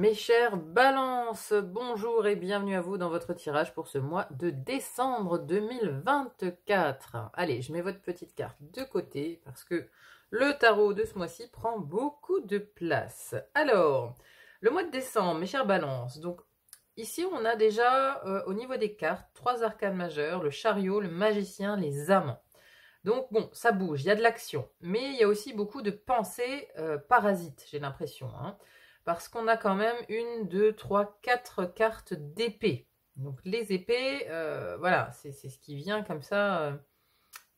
Mes chers balances, bonjour et bienvenue à vous dans votre tirage pour ce mois de décembre 2024. Allez, je mets votre petite carte de côté parce que le tarot de ce mois-ci prend beaucoup de place. Alors, le mois de décembre, mes chers balances, donc ici on a déjà au niveau des cartes, 3 arcanes majeures, le chariot, le magicien, les amants. Donc bon, ça bouge, il y a de l'action, mais il y a aussi beaucoup de pensées parasites, j'ai l'impression, hein. Parce qu'on a quand même 1, 2, 3, 4 cartes d'épée. Donc les épées, voilà, c'est ce qui vient comme ça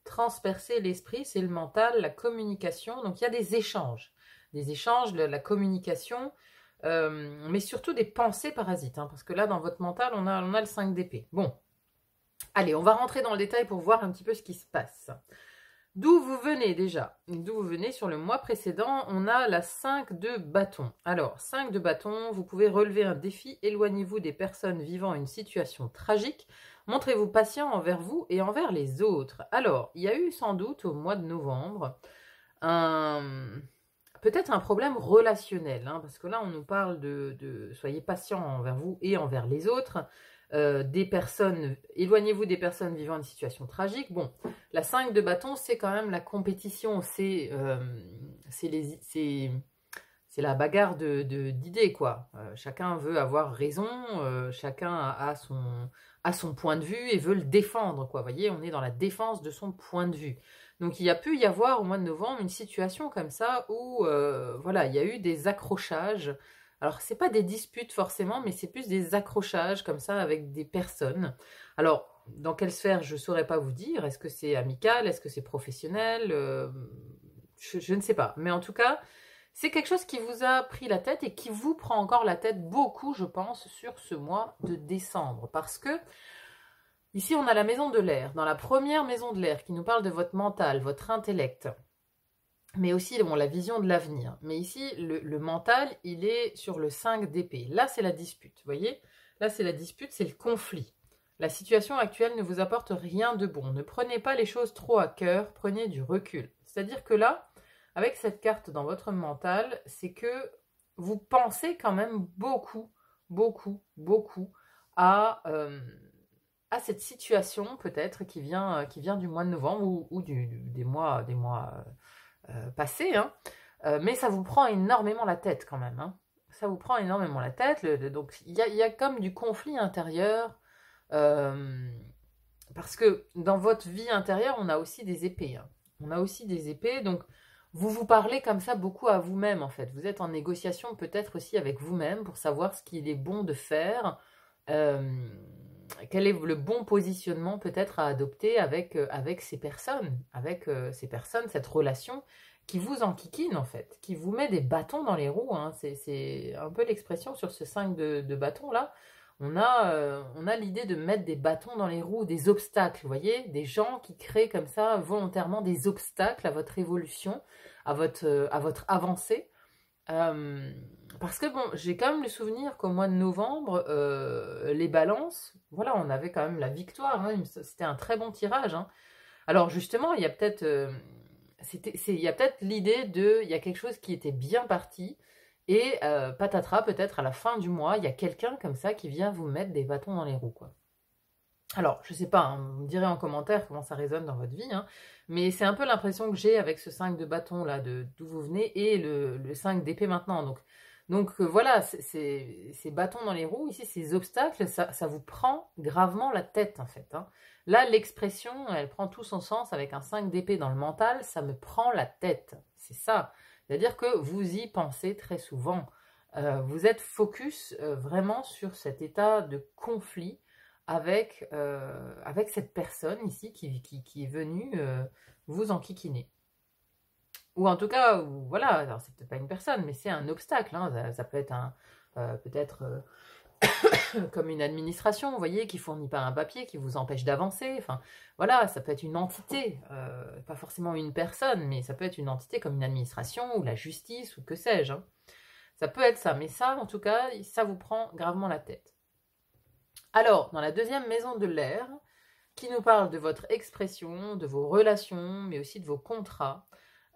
transpercer l'esprit, c'est le mental, la communication. Donc il y a des échanges, la communication, mais surtout des pensées parasites, hein, parce que là, dans votre mental, on a le 5 d'épée. Bon, allez, on va rentrer dans le détail pour voir un petit peu ce qui se passe. D'où vous venez déjà? D'où vous venez sur le mois précédent? On a la 5 de bâton. Alors, 5 de bâton, vous pouvez relever un défi, éloignez-vous des personnes vivant une situation tragique, montrez-vous patient envers vous et envers les autres. Alors, il y a eu sans doute au mois de novembre peut-être un problème relationnel, hein, parce que là, on nous parle de soyez patient envers vous et envers les autres. Des personnes, éloignez-vous des personnes vivant une situation tragique. Bon, la 5 de bâton, c'est quand même la compétition, c'est la bagarre d'idées, quoi. Chacun veut avoir raison, chacun a son point de vue et veut le défendre, quoi. Vous voyez, on est dans la défense de son point de vue. Donc, il y a pu y avoir au mois de novembre une situation comme ça où, voilà, il y a eu des accrochages. Alors, c'est pas des disputes forcément, mais c'est plus des accrochages comme ça avec des personnes. Alors, dans quelle sphère, je saurais pas vous dire. Est-ce que c'est amical? Est-ce que c'est professionnel? Je ne sais pas. Mais en tout cas, c'est quelque chose qui vous a pris la tête et qui vous prend encore la tête beaucoup, je pense, sur ce mois de décembre. Parce que, ici, on a la maison de l'air. Dans la première maison de l'air qui nous parle de votre mental, votre intellect, mais aussi bon, la vision de l'avenir. Mais ici, le mental, il est sur le 5 d'épée. Là, c'est la dispute, vous voyez? Là, c'est la dispute, c'est le conflit. La situation actuelle ne vous apporte rien de bon. Ne prenez pas les choses trop à cœur, prenez du recul. C'est-à-dire que là, avec cette carte dans votre mental, c'est que vous pensez quand même beaucoup, beaucoup, beaucoup à cette situation peut-être qui vient du mois de novembre ou des mois passés, hein. Mais ça vous prend énormément la tête quand même, hein. Ça vous prend énormément la tête. Donc il y a comme du conflit intérieur, parce que dans votre vie intérieure, on a aussi des épées, hein. On a aussi des épées, donc vous vous parlez comme ça beaucoup à vous-même en fait. Vous êtes en négociation peut-être aussi avec vous-même pour savoir ce qu'il est bon de faire, quel est le bon positionnement peut-être à adopter avec ces personnes, cette relation qui vous enquiquine en fait, qui vous met des bâtons dans les roues, hein. C'est un peu l'expression sur ce 5 de bâton là. On a l'idée de mettre des bâtons dans les roues, des obstacles, vous voyez, des gens qui créent comme ça volontairement des obstacles à votre évolution, à votre avancée. Parce que bon, j'ai quand même le souvenir qu'au mois de novembre, les balances, voilà, on avait quand même la victoire, hein, c'était un très bon tirage, hein. Alors justement, il y a peut-être l'idée il y a quelque chose qui était bien parti, et patatras, peut-être à la fin du mois, il y a quelqu'un comme ça qui vient vous mettre des bâtons dans les roues, quoi. Alors, je sais pas, hein, vous me direz en commentaire comment ça résonne dans votre vie, hein, mais c'est un peu l'impression que j'ai avec ce 5 de bâton là, d'où vous venez, et le 5 d'épée maintenant. Donc voilà, ces bâtons dans les roues, ici, ces obstacles, ça vous prend gravement la tête en fait, hein. Là, l'expression, elle prend tout son sens avec un 5 d'épée dans le mental, ça me prend la tête, c'est ça. C'est-à-dire que vous y pensez très souvent. Vous êtes focus vraiment sur cet état de conflit avec cette personne ici qui est venue vous enquiquiner. Ou en tout cas, voilà, alors c'est peut-être pas une personne, mais c'est un obstacle, hein. Ça peut être peut-être comme une administration, vous voyez, qui fournit pas un papier, qui vous empêche d'avancer. Enfin, voilà, ça peut être une entité, pas forcément une personne, mais ça peut être une entité comme une administration ou la justice ou que sais-je, hein. Ça peut être ça, mais ça, en tout cas, ça vous prend gravement la tête. Alors, dans la deuxième maison de l'air, qui nous parle de votre expression, de vos relations, mais aussi de vos contrats,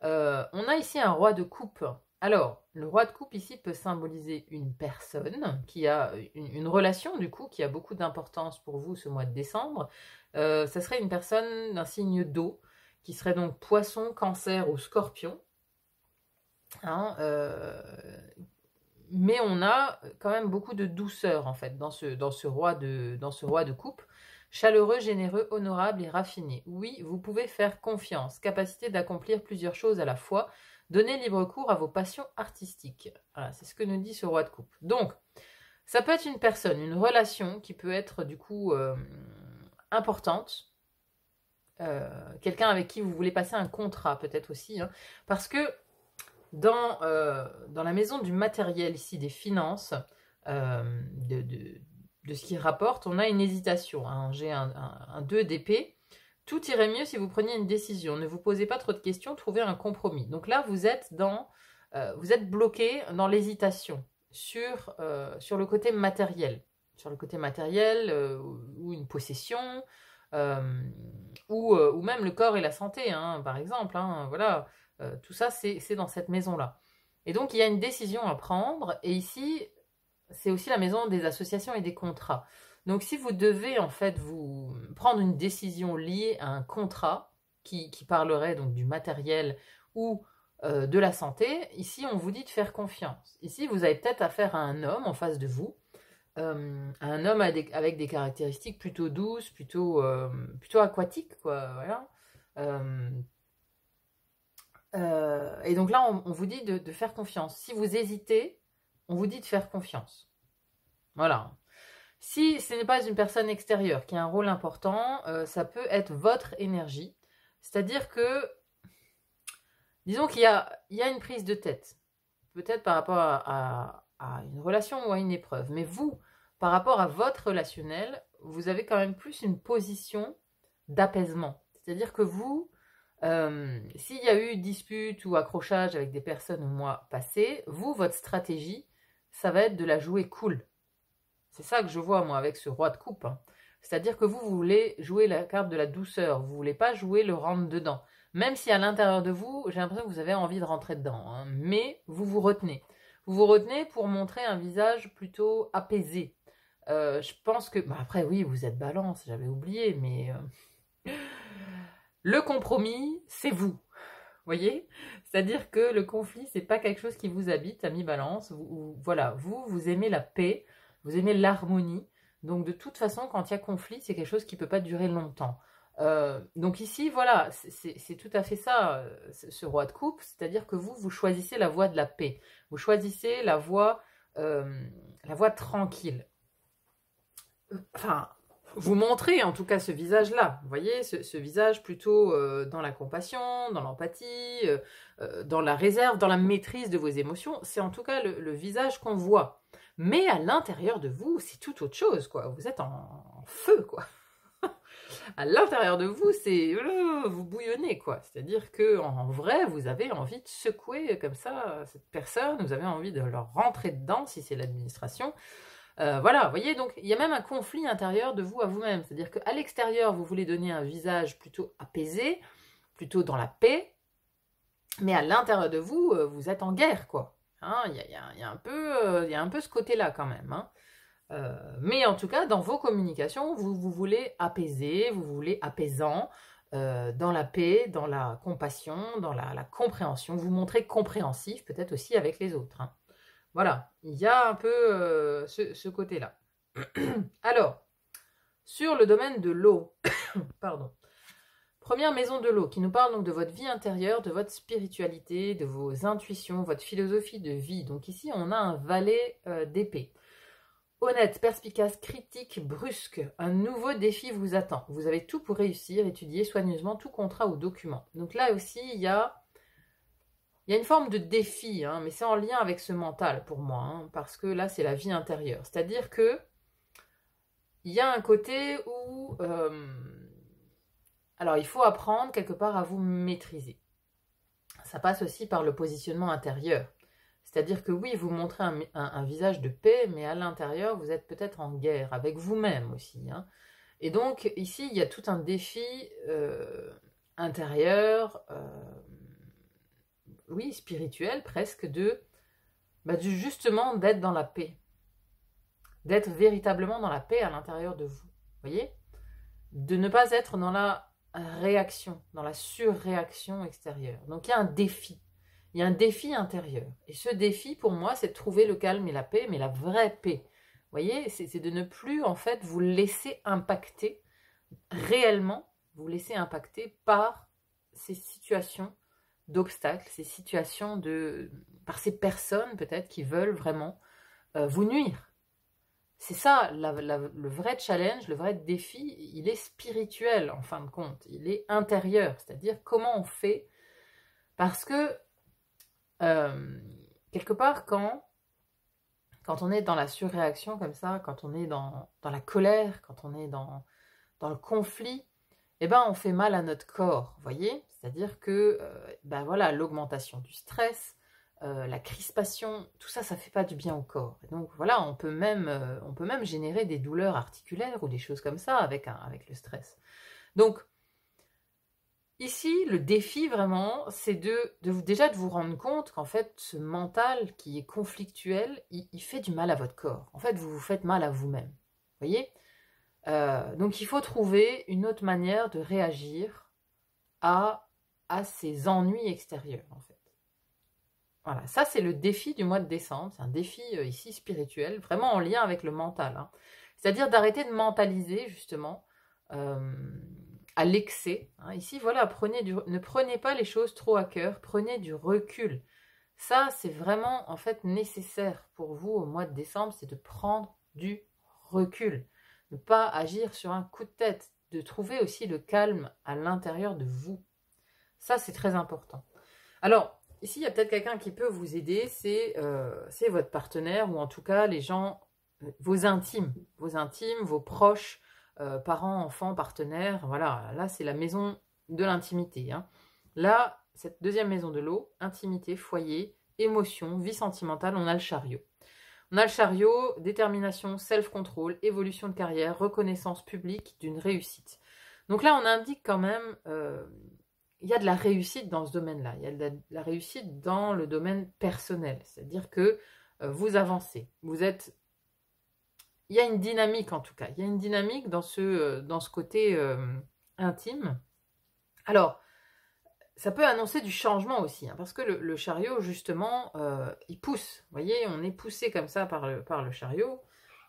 on a ici un roi de coupe. Alors, le roi de coupe ici peut symboliser une personne qui a une relation du coup qui a beaucoup d'importance pour vous ce mois de décembre. Ça serait une personne d'un signe d'eau qui serait donc poisson, cancer ou scorpion. Hein, mais on a quand même beaucoup de douceur en fait dans ce roi de coupe. Chaleureux, généreux, honorable et raffiné. Oui, vous pouvez faire confiance, capacité d'accomplir plusieurs choses à la fois. Donnez libre cours à vos passions artistiques. Voilà, c'est ce que nous dit ce roi de coupe. Donc, ça peut être une personne, une relation qui peut être du coup importante. Quelqu'un avec qui vous voulez passer un contrat peut-être aussi. Hein, parce que dans la maison du matériel ici, des finances, de ce qui rapporte, on a une hésitation. Hein. J'ai un 2 d'épée. Tout irait mieux si vous preniez une décision. Ne vous posez pas trop de questions, trouvez un compromis. Donc là, vous êtes bloqué dans l'hésitation sur le côté matériel. Sur le côté matériel, ou une possession, ou même le corps et la santé, hein, par exemple. Hein, voilà, tout ça, c'est dans cette maison-là. Et donc, il y a une décision à prendre. Et ici, c'est aussi la maison des associations et des contrats. Donc, si vous devez en fait vous prendre une décision liée à un contrat qui parlerait donc du matériel ou de la santé, ici on vous dit de faire confiance. Ici, vous avez peut-être affaire à un homme en face de vous, un homme avec des caractéristiques plutôt douces, plutôt aquatiques, quoi. Voilà. Et donc là, on vous dit de faire confiance. Si vous hésitez, on vous dit de faire confiance. Voilà. Si ce n'est pas une personne extérieure qui a un rôle important, ça peut être votre énergie. C'est-à-dire que, disons qu'il y a une prise de tête. Peut-être par rapport à une relation ou à une épreuve. Mais vous, par rapport à votre relationnel, vous avez quand même plus une position d'apaisement. C'est-à-dire que vous, s'il y a eu dispute ou accrochage avec des personnes au mois passé, vous, votre stratégie, ça va être de la jouer cool. C'est ça que je vois, moi, avec ce roi de coupe. Hein. C'est-à-dire que vous voulez jouer la carte de la douceur. Vous voulez pas jouer le rentre-dedans. Même si à l'intérieur de vous, j'ai l'impression que vous avez envie de rentrer dedans. Hein. Mais vous vous retenez. Vous vous retenez pour montrer un visage plutôt apaisé. Je pense que... Bah après, oui, vous êtes balance, j'avais oublié, mais... Le compromis, c'est vous. Voyez, c'est-à-dire que le conflit, c'est pas quelque chose qui vous habite, ami balance. Voilà, vous aimez la paix, vous aimez l'harmonie. Donc de toute façon, quand il y a conflit, c'est quelque chose qui peut pas durer longtemps. Donc ici, voilà, c'est tout à fait ça, ce roi de coupe, c'est-à-dire que vous choisissez la voie de la paix. Vous choisissez la voie tranquille. Enfin, vous montrez en tout cas ce visage-là, vous voyez, ce visage plutôt dans la compassion, dans l'empathie, dans la réserve, dans la maîtrise de vos émotions. C'est en tout cas le visage qu'on voit. Mais à l'intérieur de vous, c'est tout autre chose, quoi. Vous êtes en feu, quoi. À l'intérieur de vous, c'est... vous bouillonnez, quoi. C'est-à-dire qu'en vrai, vous avez envie de secouer comme ça cette personne, vous avez envie de leur rentrer dedans, si c'est l'administration. Voilà, vous voyez, donc il y a même un conflit intérieur de vous à vous-même. C'est-à-dire qu'à l'extérieur, vous voulez donner un visage plutôt apaisé, plutôt dans la paix, mais à l'intérieur de vous, vous êtes en guerre, quoi. Hein, il y a un peu ce côté-là quand même. Hein. Mais en tout cas, dans vos communications, vous voulez apaiser, vous voulez apaisant, dans la paix, dans la compassion, dans la compréhension. Vous montrez compréhensif peut-être aussi avec les autres. Hein. Voilà, il y a un peu ce côté-là. Alors, sur le domaine de l'eau, pardon. Première maison de l'eau qui nous parle donc de votre vie intérieure, de votre spiritualité, de vos intuitions, votre philosophie de vie. Donc ici, on a un valet d'épée. Honnête, perspicace, critique, brusque, un nouveau défi vous attend. Vous avez tout pour réussir, étudier soigneusement tout contrat ou document. Donc là aussi, il y a une forme de défi, hein, mais c'est en lien avec ce mental pour moi, hein, parce que là, c'est la vie intérieure. C'est-à-dire que il y a un côté où... alors, il faut apprendre quelque part à vous maîtriser. Ça passe aussi par le positionnement intérieur. C'est-à-dire que oui, vous montrez un visage de paix, mais à l'intérieur, vous êtes peut-être en guerre avec vous-même aussi. Hein. Et donc, ici, il y a tout un défi intérieur. oui, spirituel presque, justement d'être dans la paix. D'être véritablement dans la paix à l'intérieur de vous. Vous voyez? De ne pas être dans la réaction, dans la surréaction extérieure. Donc il y a un défi. Il y a un défi intérieur. Et ce défi, pour moi, c'est de trouver le calme et la paix, mais la vraie paix. Vous voyez? C'est de ne plus, en fait, vous laisser impacter réellement, vous laisser impacter par ces situations d'obstacles, ces situations par ces personnes, peut-être, qui veulent vraiment vous nuire. C'est ça, le vrai challenge, le vrai défi, il est spirituel, en fin de compte. Il est intérieur, c'est-à-dire comment on fait. Parce que, quelque part, quand on est dans la surréaction comme ça, quand on est dans la colère, quand on est dans le conflit, eh ben, on fait mal à notre corps, vous voyez? C'est-à-dire que, voilà, l'augmentation du stress, la crispation, tout ça, ça fait pas du bien au corps. Et donc voilà, on peut même générer des douleurs articulaires ou des choses comme ça avec le stress. Donc ici, le défi vraiment, c'est déjà de vous rendre compte qu'en fait, ce mental qui est conflictuel, il fait du mal à votre corps. En fait, vous vous faites mal à vous-même. Vous voyez? Donc il faut trouver une autre manière de réagir à ces ennuis extérieurs, en fait. Voilà, ça c'est le défi du mois de décembre, c'est un défi ici spirituel, vraiment en lien avec le mental. Hein. C'est-à-dire d'arrêter de mentaliser justement à l'excès. Hein. Ici, voilà, ne prenez pas les choses trop à cœur, prenez du recul. Ça, c'est vraiment en fait nécessaire pour vous au mois de décembre, c'est de prendre du recul. Ne pas agir sur un coup de tête, de trouver aussi le calme à l'intérieur de vous. Ça, c'est très important. Alors, ici, il y a peut-être quelqu'un qui peut vous aider, c'est votre partenaire, ou en tout cas les gens, vos intimes, vos proches, parents, enfants, partenaires, voilà, là c'est la maison de l'intimité. Hein. Là, cette deuxième maison de l'eau, intimité, foyer, émotion, vie sentimentale, on a le chariot. On a le chariot, détermination, self-control, évolution de carrière, reconnaissance publique d'une réussite. Donc là, on indique quand même... il y a de la réussite dans ce domaine-là. Il y a de la réussite dans le domaine personnel. C'est-à-dire que vous avancez. Il y a une dynamique en tout cas. Il y a une dynamique dans ce côté intime. Alors, ça peut annoncer du changement aussi. Hein, parce que le chariot, justement, il pousse. Vous voyez, on est poussé comme ça par le chariot.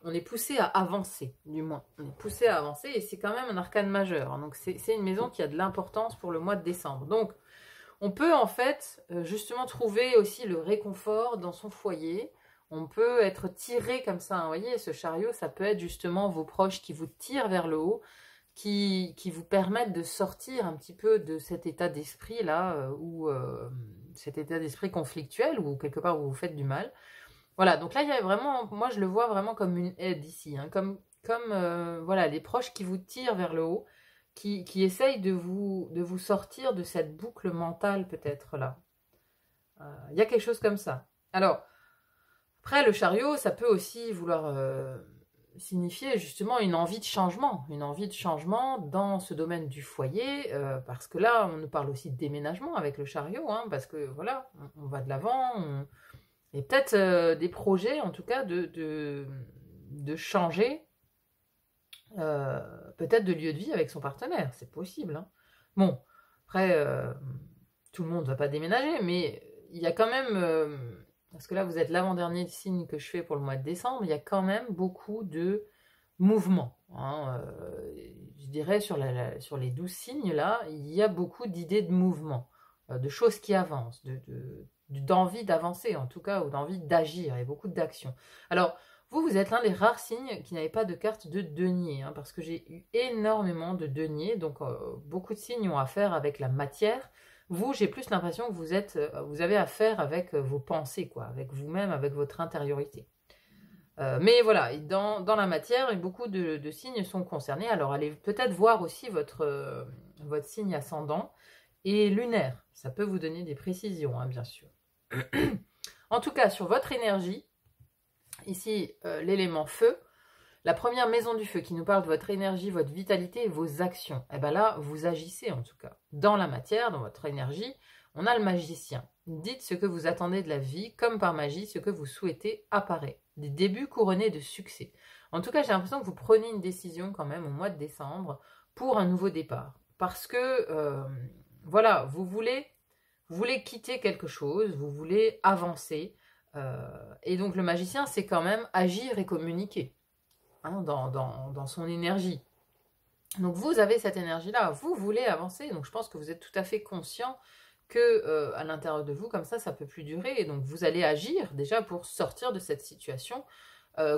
On est poussé à avancer, du moins. On est poussé à avancer et c'est quand même un arcane majeur. Hein, donc, c'est une maison qui a de l'importance pour le mois de décembre. Donc, on peut en fait, justement, trouver aussi le réconfort dans son foyer. On peut être tiré comme ça. Hein, vous voyez, ce chariot, ça peut être justement vos proches qui vous tirent vers le haut, qui vous permettent de sortir un petit peu de cet état d'esprit-là, cet état d'esprit conflictuel, ou quelque part où vous faites du mal. Voilà, donc là, il y a vraiment, moi je le vois vraiment comme une aide ici, hein, comme voilà, les proches qui vous tirent vers le haut, qui essayent de vous sortir de cette boucle mentale peut-être là. Il y a quelque chose comme ça. Alors, après le chariot, ça peut aussi vouloir signifier justement une envie de changement dans ce domaine du foyer, parce que là, on nous parle aussi de déménagement avec le chariot, hein, parce que voilà, on va de l'avant, et peut-être des projets, en tout cas, de changer peut-être de lieu de vie avec son partenaire. C'est possible. Hein. Bon, après, tout le monde ne va pas déménager, mais il y a quand même... parce que là, vous êtes l'avant-dernier signe que je fais pour le mois de décembre, il y a quand même beaucoup de mouvements. Hein, je dirais, sur les 12 signes, là, il y a beaucoup d'idées de mouvement, de choses qui avancent, d'envie d'avancer en tout cas, ou d'envie d'agir, et beaucoup d'action. Alors, vous êtes l'un des rares signes qui n'avait pas de carte de denier, hein, parce que j'ai eu énormément de deniers, donc beaucoup de signes ont affaire avec la matière. Vous, j'ai plus l'impression que vous avez affaire avec vos pensées, quoi, avec vous-même, avec votre intériorité. Mais voilà, dans la matière, beaucoup de signes sont concernés. Alors, allez peut-être voir aussi votre signe ascendant et lunaire. Ça peut vous donner des précisions, hein, bien sûr. En tout cas, sur votre énergie, ici, l'élément feu, la première maison du feu qui nous parle de votre énergie, votre vitalité et vos actions. Et bien là, vous agissez en tout cas. Dans la matière, dans votre énergie, on a le magicien. Dites ce que vous attendez de la vie, comme par magie, ce que vous souhaitez apparaît. Des débuts couronnés de succès. En tout cas, j'ai l'impression que vous prenez une décision quand même au mois de décembre pour un nouveau départ. Parce que, voilà, vous voulez quitter quelque chose, vous voulez avancer. Et donc le magicien, c'est quand même agir et communiquer hein, dans son énergie. Donc vous avez cette énergie-là, vous voulez avancer, donc je pense que vous êtes tout à fait conscient que à l'intérieur de vous, comme ça peut plus durer, et donc vous allez agir déjà pour sortir de cette situation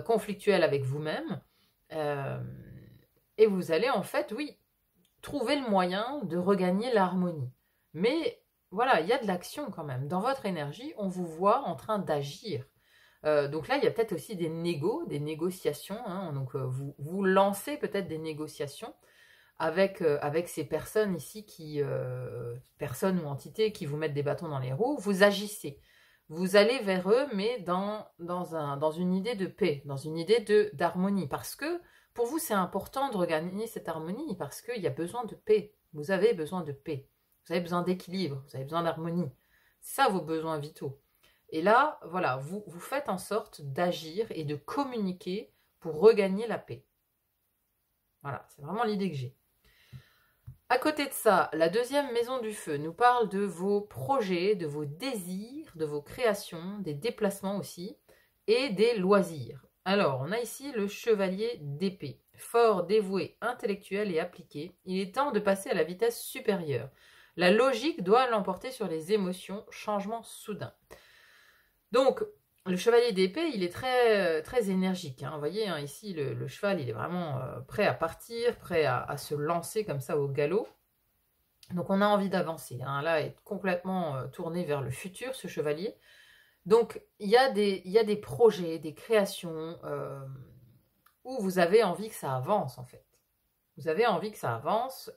conflictuelle avec vous-même, et vous allez en fait, oui, trouver le moyen de regagner l'harmonie. Mais voilà, il y a de l'action quand même. Dans votre énergie, on vous voit en train d'agir. Donc là, il y a peut-être aussi des négociations. Hein, donc vous lancez peut-être des négociations avec ces personnes ici, personnes ou entités qui vous mettent des bâtons dans les roues. Vous agissez. Vous allez vers eux, mais dans une idée de paix, dans une idée d'harmonie. Parce que pour vous, c'est important de regagner cette harmonie, parce qu'il y a besoin de paix. Vous avez besoin de paix. Vous avez besoin d'équilibre, vous avez besoin d'harmonie. C'est ça vos besoins vitaux. Et là, voilà, vous faites en sorte d'agir et de communiquer pour regagner la paix. Voilà, c'est vraiment l'idée que j'ai. À côté de ça, la deuxième maison du feu nous parle de vos projets, de vos désirs, de vos créations, des déplacements aussi, et des loisirs. Alors, on a ici le chevalier d'épée. Fort, dévoué, intellectuel et appliqué, il est temps de passer à la vitesse supérieure. La logique doit l'emporter sur les émotions, changement soudain. Donc, le chevalier d'épée, il est très, très énergique. Hein. Vous voyez, hein, ici, le cheval, il est vraiment prêt à partir, prêt à se lancer comme ça au galop. Donc, on a envie d'avancer. Hein. Là, il est complètement tourné vers le futur, ce chevalier. Donc, il y a des projets, des créations où vous avez envie que ça avance, en fait. Vous avez envie que ça avance.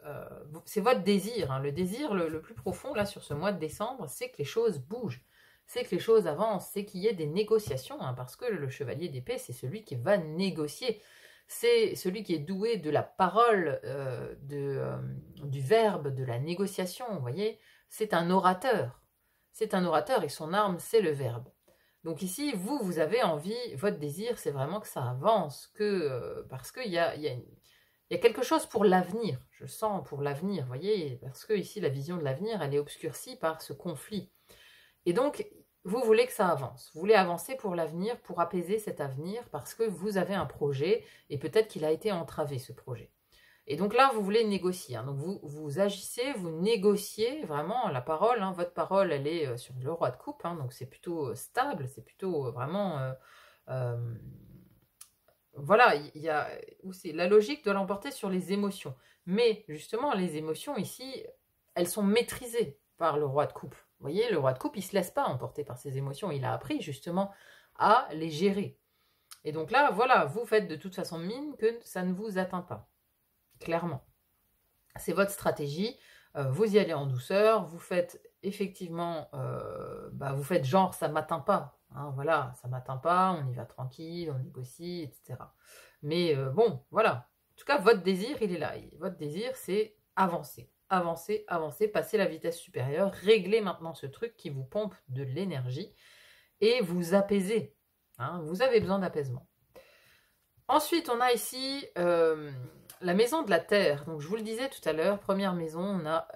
C'est votre désir. Hein. Le désir le plus profond, là, sur ce mois de décembre, c'est que les choses bougent. C'est que les choses avancent, c'est qu'il y ait des négociations, hein, parce que le chevalier d'épée, c'est celui qui va négocier. C'est celui qui est doué de la parole, du verbe, de la négociation, vous voyez. C'est un orateur. C'est un orateur et son arme, c'est le verbe. Donc ici, vous avez envie, votre désir, c'est vraiment que ça avance, parce qu'il y a quelque chose pour l'avenir, je sens pour l'avenir, vous voyez, parce que ici, la vision de l'avenir, elle est obscurcie par ce conflit. Et donc, vous voulez que ça avance. Vous voulez avancer pour l'avenir, pour apaiser cet avenir, parce que vous avez un projet, et peut-être qu'il a été entravé, ce projet. Et donc là, vous voulez négocier. Hein. Donc vous agissez, vous négociez vraiment la parole. Hein. Votre parole, elle est sur le roi de coupe, hein, donc c'est plutôt stable, c'est plutôt vraiment... voilà, la logique doit l'emporter sur les émotions. Mais justement, les émotions ici, elles sont maîtrisées par le roi de coupe. Vous voyez, le roi de coupe, il ne se laisse pas emporter par ses émotions. Il a appris justement à les gérer. Et donc là, voilà, vous faites de toute façon mine que ça ne vous atteint pas. Clairement. C'est votre stratégie. Vous y allez en douceur. Vous faites effectivement, vous faites genre, ça ne m'atteint pas. Hein, voilà, ça ne m'atteint pas. On y va tranquille, on négocie, etc. Mais bon, voilà. En tout cas, votre désir, il est là. Votre désir, c'est avancer. Avancer, avancer, passer la vitesse supérieure, régler maintenant ce truc qui vous pompe de l'énergie et vous apaiser. Hein, vous avez besoin d'apaisement. Ensuite, on a ici la maison de la terre. Donc, je vous le disais tout à l'heure, première maison, on a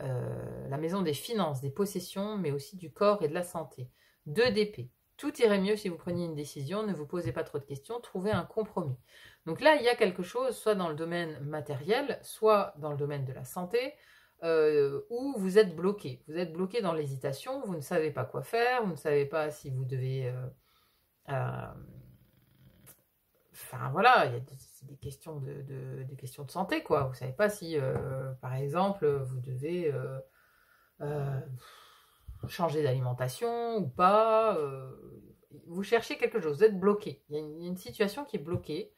la maison des finances, des possessions, mais aussi du corps et de la santé. 2 d'épée. Tout irait mieux si vous preniez une décision, ne vous posez pas trop de questions, trouvez un compromis. Donc là, il y a quelque chose, soit dans le domaine matériel, soit dans le domaine de la santé, où vous êtes bloqué. Vous êtes bloqué dans l'hésitation, vous ne savez pas quoi faire, vous ne savez pas si vous devez... Enfin voilà, il y a des questions des questions de santé, quoi. Vous ne savez pas si, par exemple, vous devez changer d'alimentation ou pas. Vous cherchez quelque chose, vous êtes bloqué. Il y a une situation qui est bloquée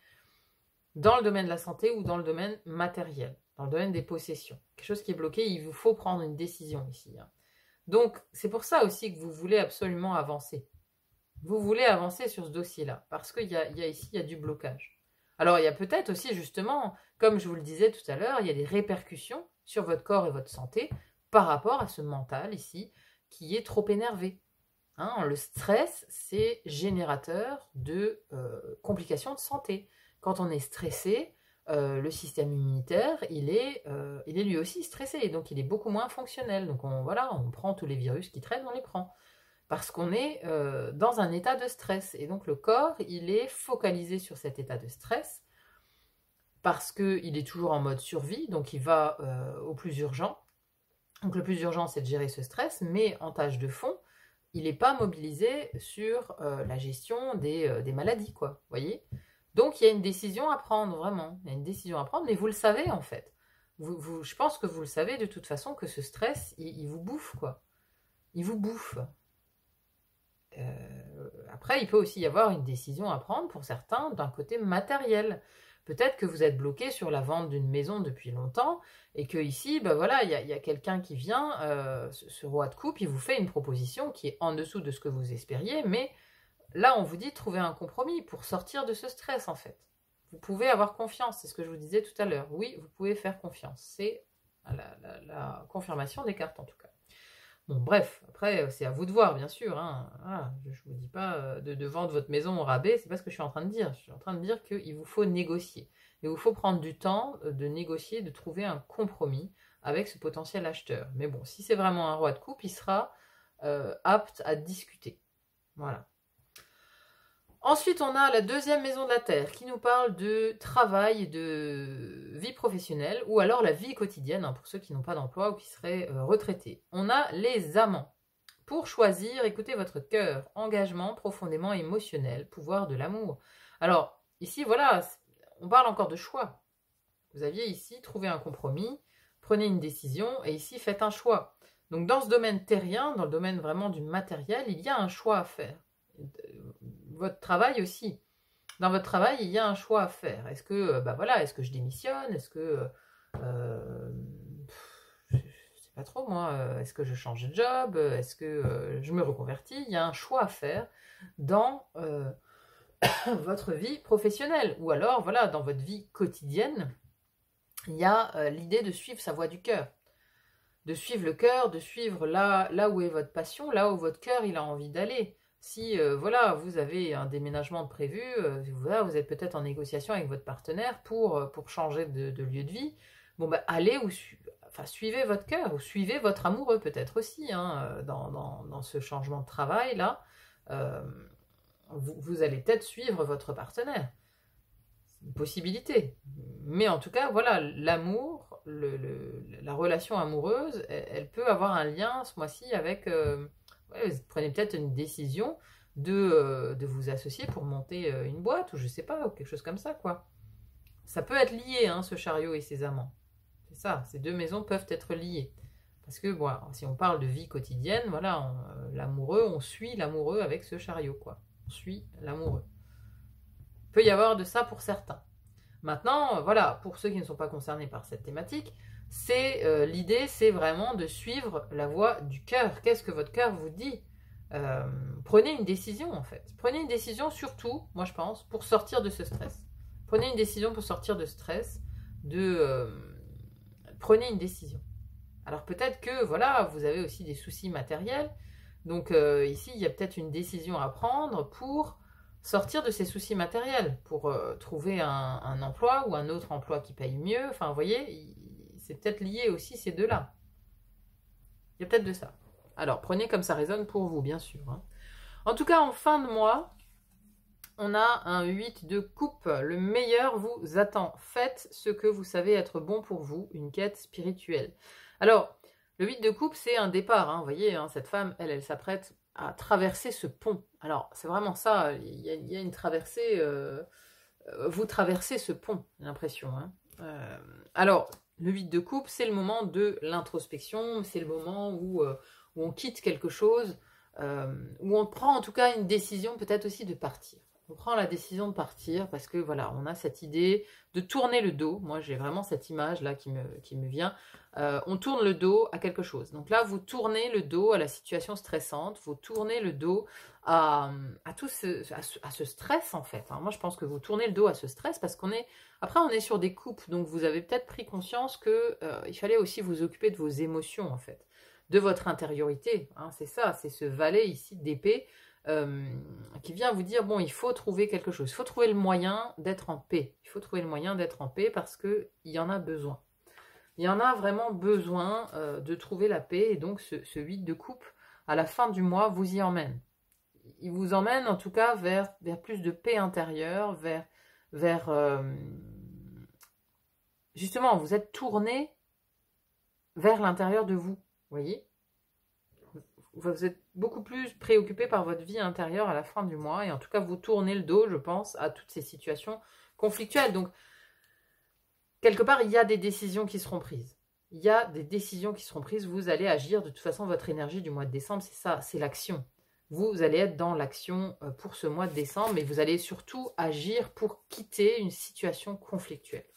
dans le domaine de la santé ou dans le domaine matériel, dans le domaine des possessions. Quelque chose qui est bloqué, il vous faut prendre une décision ici. Hein. Donc, c'est pour ça aussi que vous voulez absolument avancer. Vous voulez avancer sur ce dossier-là, parce qu'il y a ici, il y a du blocage. Alors, il y a peut-être aussi, justement, comme je vous le disais tout à l'heure, il y a des répercussions sur votre corps et votre santé par rapport à ce mental ici, qui est trop énervé. Hein, le stress, c'est générateur de complications de santé. Quand on est stressé, le système immunitaire, il est lui aussi stressé, donc il est beaucoup moins fonctionnel. Donc voilà, on prend tous les virus qui traînent, on les prend. Parce qu'on est dans un état de stress. Et donc le corps, il est focalisé sur cet état de stress, parce qu'il est toujours en mode survie, donc il va au plus urgent. Donc le plus urgent, c'est de gérer ce stress, mais en tâche de fond, il n'est pas mobilisé sur la gestion des maladies, quoi, vous voyez. Donc il y a une décision à prendre, vraiment. Il y a une décision à prendre, mais vous le savez, en fait. Je pense que vous le savez, de toute façon, que ce stress, il vous bouffe, quoi. Il vous bouffe. Après, il peut aussi y avoir une décision à prendre, pour certains, d'un côté matériel. Peut-être que vous êtes bloqué sur la vente d'une maison depuis longtemps et que ici, ben voilà, il y a quelqu'un qui vient, ce roi de coupe, il vous fait une proposition qui est en dessous de ce que vous espériez, mais là, on vous dit de trouver un compromis pour sortir de ce stress, en fait. Vous pouvez avoir confiance, c'est ce que je vous disais tout à l'heure. Oui, vous pouvez faire confiance. C'est la confirmation des cartes, en tout cas. Bon, bref, après, c'est à vous de voir, bien sûr. Hein. Ah, je ne vous dis pas de vendre votre maison au rabais, c'est pas ce que je suis en train de dire. Je suis en train de dire qu'il vous faut négocier. Il vous faut prendre du temps de négocier, de trouver un compromis avec ce potentiel acheteur. Mais bon, si c'est vraiment un roi de coupe, il sera apte à discuter. Voilà. Ensuite, on a la deuxième maison de la Terre qui nous parle de travail, de vie professionnelle ou alors la vie quotidienne, hein, pour ceux qui n'ont pas d'emploi ou qui seraient retraités. On a les amants. Pour choisir, écoutez votre cœur, engagement profondément émotionnel, pouvoir de l'amour. Alors, ici, voilà, on parle encore de choix. Vous aviez ici trouvé un compromis, prenez une décision et ici, faites un choix. Donc, dans ce domaine terrien, dans le domaine vraiment du matériel, il y a un choix à faire. Votre travail aussi. Dans votre travail, il y a un choix à faire. Est-ce que, voilà, est-ce que je démissionne? Est-ce que, je sais pas trop moi, est-ce que je change de job? Est-ce que je me reconvertis? Il y a un choix à faire dans votre vie professionnelle. Ou alors, voilà, dans votre vie quotidienne, il y a l'idée de suivre sa voie du cœur. De suivre le cœur, de suivre là où est votre passion, là où votre cœur il a envie d'aller. Si voilà, vous avez un déménagement de prévu, voilà, vous êtes peut-être en négociation avec votre partenaire pour changer de lieu de vie, bon allez ou suivez votre cœur, ou suivez votre amoureux peut-être aussi, hein, dans ce changement de travail là, vous allez peut-être suivre votre partenaire. C'est une possibilité. Mais en tout cas, voilà, l'amour, la relation amoureuse, elle peut avoir un lien ce mois-ci avec... vous prenez peut-être une décision de vous associer pour monter une boîte, ou je sais pas, ou quelque chose comme ça, quoi. Ça peut être lié, hein, ce chariot et ses amants. C'est ça, ces deux maisons peuvent être liées. Parce que, bon, si on parle de vie quotidienne, voilà, l'amoureux, on suit l'amoureux avec ce chariot, quoi. On suit l'amoureux. Il peut y avoir de ça pour certains. Maintenant, voilà, pour ceux qui ne sont pas concernés par cette thématique, l'idée, c'est vraiment de suivre la voie du cœur. Qu'est-ce que votre cœur vous dit? Prenez une décision, en fait. Prenez une décision, surtout, moi je pense, pour sortir de ce stress. Prenez une décision pour sortir de stress. Prenez une décision. Alors peut-être que, voilà, vous avez aussi des soucis matériels. Donc ici, il y a peut-être une décision à prendre pour sortir de ces soucis matériels, pour trouver un emploi ou un autre emploi qui paye mieux. Enfin, vous voyez, c'est peut-être lié aussi ces deux-là. Il y a peut-être de ça. Alors, prenez comme ça résonne pour vous, bien sûr. Hein. En tout cas, en fin de mois, on a un 8 de coupe. Le meilleur vous attend. Faites ce que vous savez être bon pour vous, une quête spirituelle. Alors, le 8 de coupe, c'est un départ. Hein, vous voyez, hein, cette femme, elle s'apprête à traverser ce pont. Alors, c'est vraiment ça. Il y a une traversée. Vous traversez ce pont, j'ai l'impression. Hein. Alors, le 8 de coupe, c'est le moment de l'introspection. C'est le moment où on quitte quelque chose, où on prend en tout cas une décision peut-être aussi de partir. On prend la décision de partir parce que voilà, on a cette idée de tourner le dos. Moi, j'ai vraiment cette image là qui me vient. On tourne le dos à quelque chose. Donc là, vous tournez le dos à la situation stressante. Vous tournez le dos à ce stress en fait. Alors moi, je pense que vous tournez le dos à ce stress parce on est sur des coupes. Donc vous avez peut-être pris conscience que il fallait aussi vous occuper de vos émotions en fait. de votre intériorité. Hein, c'est ça, c'est ce valet ici d'épée qui vient vous dire, bon, il faut trouver quelque chose. Il faut trouver le moyen d'être en paix. Il faut trouver le moyen d'être en paix parce qu'il y en a besoin. Il y en a vraiment besoin de trouver la paix. Et donc, ce 8 de coupe, à la fin du mois, vous y emmène. Il vous emmène en tout cas vers plus de paix intérieure, vers justement, vous êtes tourné vers l'intérieur de vous, voyez. Vous êtes beaucoup plus préoccupé par votre vie intérieure à la fin du mois, et en tout cas, vous tournez le dos, je pense, à toutes ces situations conflictuelles. Donc, quelque part, il y a des décisions qui seront prises. Il y a des décisions qui seront prises, vous allez agir. De toute façon, votre énergie du mois de décembre, c'est ça, c'est l'action. Vous allez être dans l'action pour ce mois de décembre, mais vous allez surtout agir pour quitter une situation conflictuelle.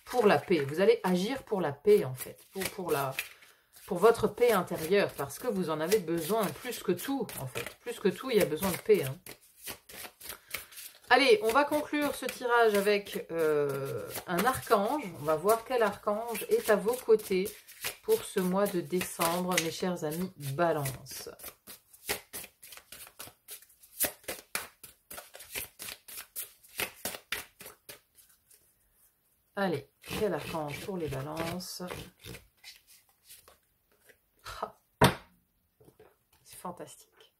Pour la paix. Vous allez agir pour la paix, en fait. Pour votre paix intérieure, parce que vous en avez besoin plus que tout, en fait. Plus que tout, il y a besoin de paix. Hein. Allez, on va conclure ce tirage avec un archange. On va voir quel archange est à vos côtés pour ce mois de décembre, mes chers amis Balance. Allez, quel archange pour les Balances? C'est fantastique.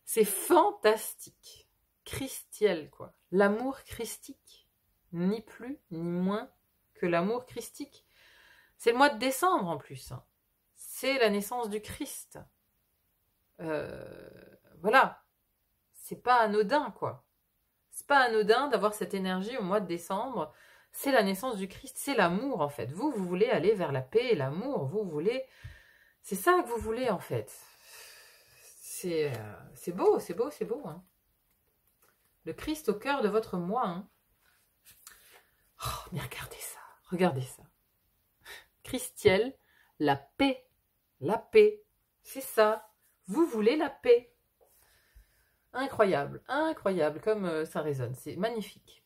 C'est fantastique. Christiel, quoi. L'amour christique. Ni plus, ni moins que l'amour christique. C'est le mois de décembre, en plus. Hein. C'est la naissance du Christ. Voilà. C'est pas anodin, quoi. C'est pas anodin d'avoir cette énergie au mois de décembre. C'est la naissance du Christ. C'est l'amour, en fait. Vous voulez aller vers la paix et l'amour. Vous voulez... C'est ça que vous voulez, en fait. C'est beau, c'est beau, c'est beau. Hein. Le Christ au cœur de votre moi. Hein. Oh, mais regardez ça, regardez ça. Christiel, la paix. La paix, c'est ça. Vous voulez la paix. Incroyable, incroyable comme ça résonne. C'est magnifique.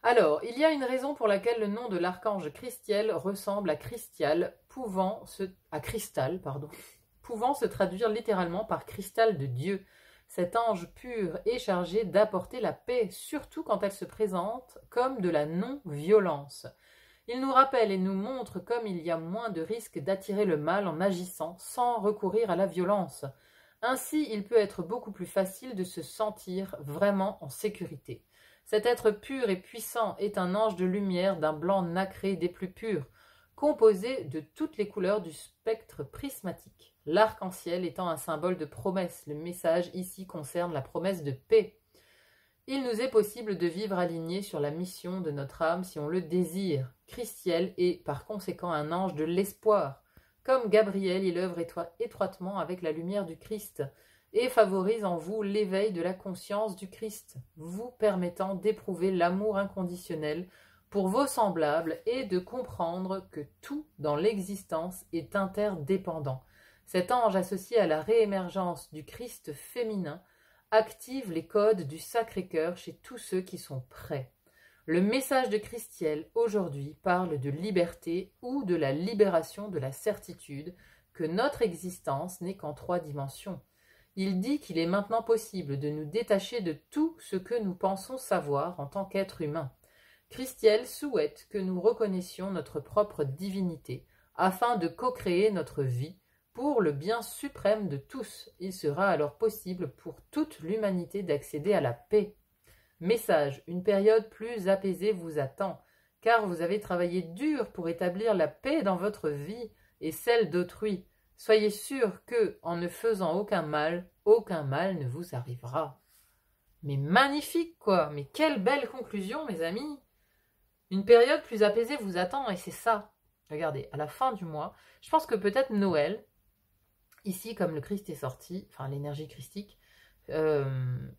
Alors, il y a une raison pour laquelle le nom de l'archange Christiel ressemble à Christial, pouvant se traduire littéralement par cristal de Dieu. Cet ange pur est chargé d'apporter la paix, surtout quand elle se présente comme de la non-violence. Il nous rappelle et nous montre comme il y a moins de risques d'attirer le mal en agissant sans recourir à la violence. Ainsi, il peut être beaucoup plus facile de se sentir vraiment en sécurité. Cet être pur et puissant est un ange de lumière d'un blanc nacré des plus purs, composé de toutes les couleurs du spectre prismatique. L'arc-en-ciel étant un symbole de promesse, le message ici concerne la promesse de paix. Il nous est possible de vivre alignés sur la mission de notre âme si on le désire. Christiel est par conséquent un ange de l'espoir. Comme Gabriel, il œuvre étroitement avec la lumière du Christ et favorise en vous l'éveil de la conscience du Christ, vous permettant d'éprouver l'amour inconditionnel pour vos semblables et de comprendre que tout dans l'existence est interdépendant. Cet ange associé à la réémergence du Christ féminin active les codes du Sacré-Cœur chez tous ceux qui sont prêts. Le message de Christiel aujourd'hui parle de liberté ou de la libération de la certitude que notre existence n'est qu'en 3 dimensions. Il dit qu'il est maintenant possible de nous détacher de tout ce que nous pensons savoir en tant qu'être humain. Christiel souhaite que nous reconnaissions notre propre divinité afin de co-créer notre vie pour le bien suprême de tous. Il sera alors possible pour toute l'humanité d'accéder à la paix. Message, une période plus apaisée vous attend, car vous avez travaillé dur pour établir la paix dans votre vie et celle d'autrui. Soyez sûr que, en ne faisant aucun mal ne vous arrivera. Mais magnifique, quoi! Mais quelle belle conclusion, mes amis! Une période plus apaisée vous attend, et c'est ça. Regardez, à la fin du mois, je pense que peut-être Noël, ici, comme le Christ est sorti, enfin l'énergie christique,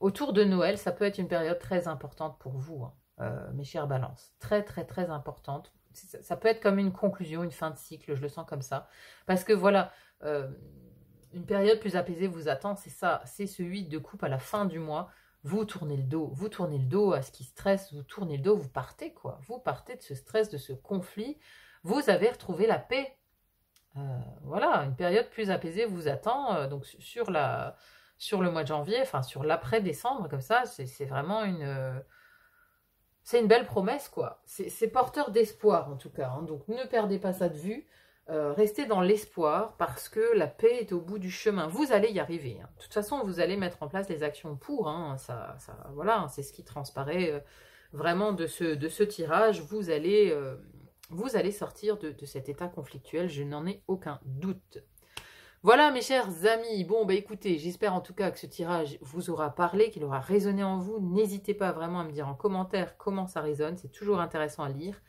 autour de Noël, ça peut être une période très importante pour vous, hein, mes chères balances. Très, très, très importante. Ça peut être comme une conclusion, une fin de cycle, je le sens comme ça. Parce que voilà, une période plus apaisée vous attend, c'est ça, c'est ce 8 de coupe à la fin du mois. Vous tournez le dos à ce qui stresse, vous tournez le dos, vous partez quoi. Vous partez de ce stress, de ce conflit. Vous avez retrouvé la paix. Voilà, une période plus apaisée vous attend. Donc sur le mois de janvier, enfin sur l'après-décembre, comme ça, c'est vraiment c'est une belle promesse, quoi. C'est porteur d'espoir, en tout cas. Hein. Donc ne perdez pas ça de vue. Restez dans l'espoir parce que la paix est au bout du chemin. Vous allez y arriver. Hein. De toute façon, vous allez mettre en place les actions pour. Hein. Voilà, hein, c'est ce qui transparaît vraiment de ce tirage. Vous allez sortir de cet état conflictuel. Je n'en ai aucun doute. Voilà mes chers amis, bon bah écoutez, j'espère en tout cas que ce tirage vous aura parlé, qu'il aura résonné en vous. N'hésitez pas vraiment à me dire en commentaire comment ça résonne, c'est toujours intéressant à lire.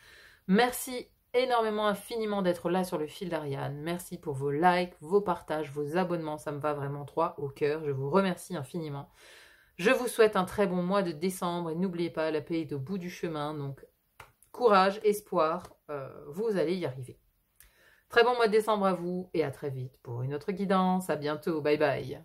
Merci énormément, infiniment d'être là sur le fil d'Ariane. Merci pour vos likes, vos partages, vos abonnements, ça me va vraiment droit au cœur. Je vous remercie infiniment. Je vous souhaite un très bon mois de décembre et n'oubliez pas, la paix est au bout du chemin, donc courage, espoir, vous allez y arriver. Très bon mois de décembre à vous et à très vite pour une autre guidance. À bientôt. Bye bye.